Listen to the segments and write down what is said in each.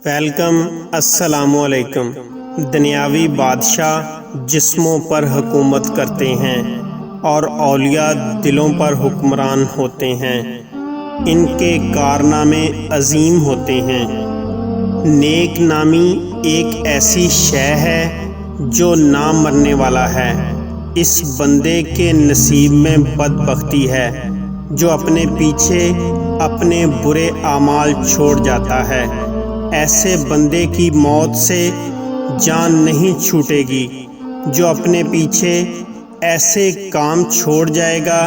Welcome, السلام علیکم۔ دنیاوی بادشاہ جسموں پر حکومت کرتے ہیں اور اولیاء دلوں پر حکمران ہوتے ہیں۔ ان کے کارنامے عظیم ہوتے ہیں۔ نیک نامی ایک ایسی شے ہے جو نہ مرنے والا ہے۔ اس بندے کے نصیب میں بدبختی ہے جو اپنے پیچھے اپنے برے اعمال چھوڑ جاتا ہے۔ ایسے بندے کی موت سے جان نہیں چھوٹے گی جو اپنے پیچھے ایسے کام چھوڑ جائے گا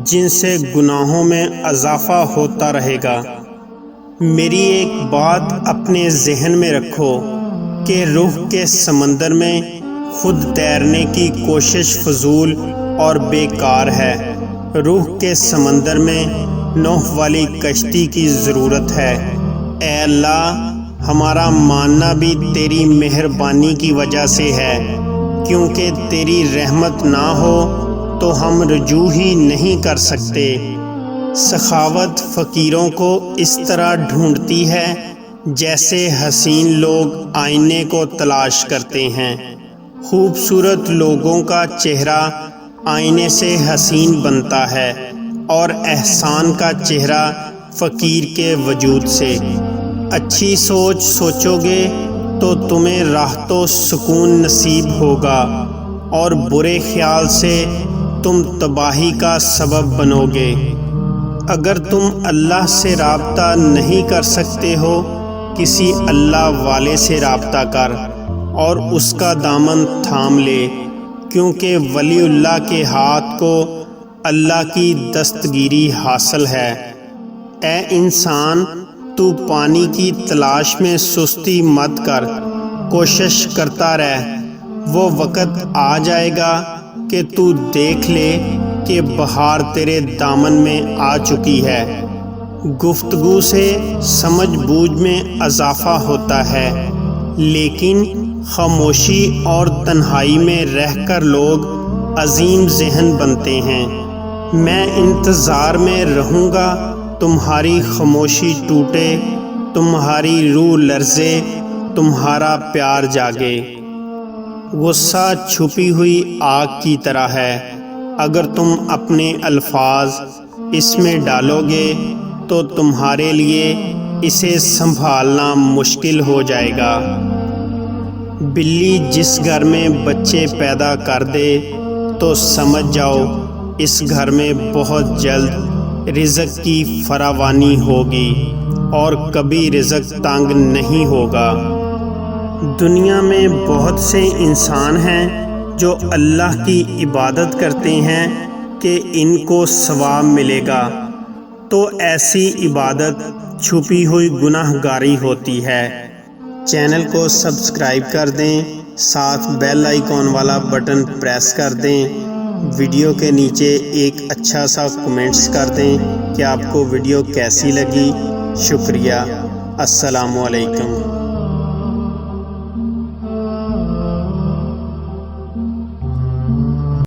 جن سے گناہوں میں اضافہ ہوتا رہے گا۔ میری ایک بات اپنے ذہن میں رکھو کہ روح کے سمندر میں خود تیرنے کی کوشش فضول اور بیکار ہے۔ روح کے سمندر میں نوح والی کشتی کی ضرورت ہے۔ اے اللہ، ہمارا ماننا بھی تیری مہربانی کی وجہ سے ہے، کیونکہ تیری رحمت نہ ہو تو ہم رجوع ہی نہیں کر سکتے۔ سخاوت فقیروں کو اس طرح ڈھونڈتی ہے جیسے حسین لوگ آئینے کو تلاش کرتے ہیں۔ خوبصورت لوگوں کا چہرہ آئینے سے حسین بنتا ہے اور احسان کا چہرہ فقیر کے وجود سے۔ اچھی سوچ سوچو گے تو تمہیں راحت و سکون نصیب ہوگا، اور برے خیال سے تم تباہی کا سبب بنو گے۔ اگر تم اللہ سے رابطہ نہیں کر سکتے ہو، کسی اللہ والے سے رابطہ کر اور اس کا دامن تھام لے، کیونکہ ولی اللہ کے ہاتھ کو اللہ کی دستگیری حاصل ہے۔ اے انسان، تو پانی کی تلاش میں سستی مت کر، کوشش کرتا رہ۔ وہ وقت آ جائے گا کہ تو دیکھ لے کہ بہار تیرے دامن میں آ چکی ہے۔ گفتگو سے سمجھ بوجھ میں اضافہ ہوتا ہے، لیکن خاموشی اور تنہائی میں رہ کر لوگ عظیم ذہن بنتے ہیں۔ میں انتظار میں رہوں گا تمہاری خاموشی ٹوٹے، تمہاری روح لرزے، تمہارا پیار جاگے۔ غصہ چھپی ہوئی آگ کی طرح ہے، اگر تم اپنے الفاظ اس میں ڈالو گے تو تمہارے لیے اسے سنبھالنا مشکل ہو جائے گا۔ بلی جس گھر میں بچے پیدا کر دے تو سمجھ جاؤ اس گھر میں بہت جلد رزق کی فراوانی ہوگی اور کبھی رزق تنگ نہیں ہوگا۔ دنیا میں بہت سے انسان ہیں جو اللہ کی عبادت کرتے ہیں کہ ان کو ثواب ملے گا، تو ایسی عبادت چھپی ہوئی گناہ گاری ہوتی ہے۔ چینل کو سبسکرائب کر دیں، ساتھ بیل آئیکن والا بٹن پریس کر دیں۔ ویڈیو کے نیچے ایک اچھا سا کمنٹس کر دیں کہ آپ کو ویڈیو کیسی لگی۔ شکریہ۔ السلام علیکم۔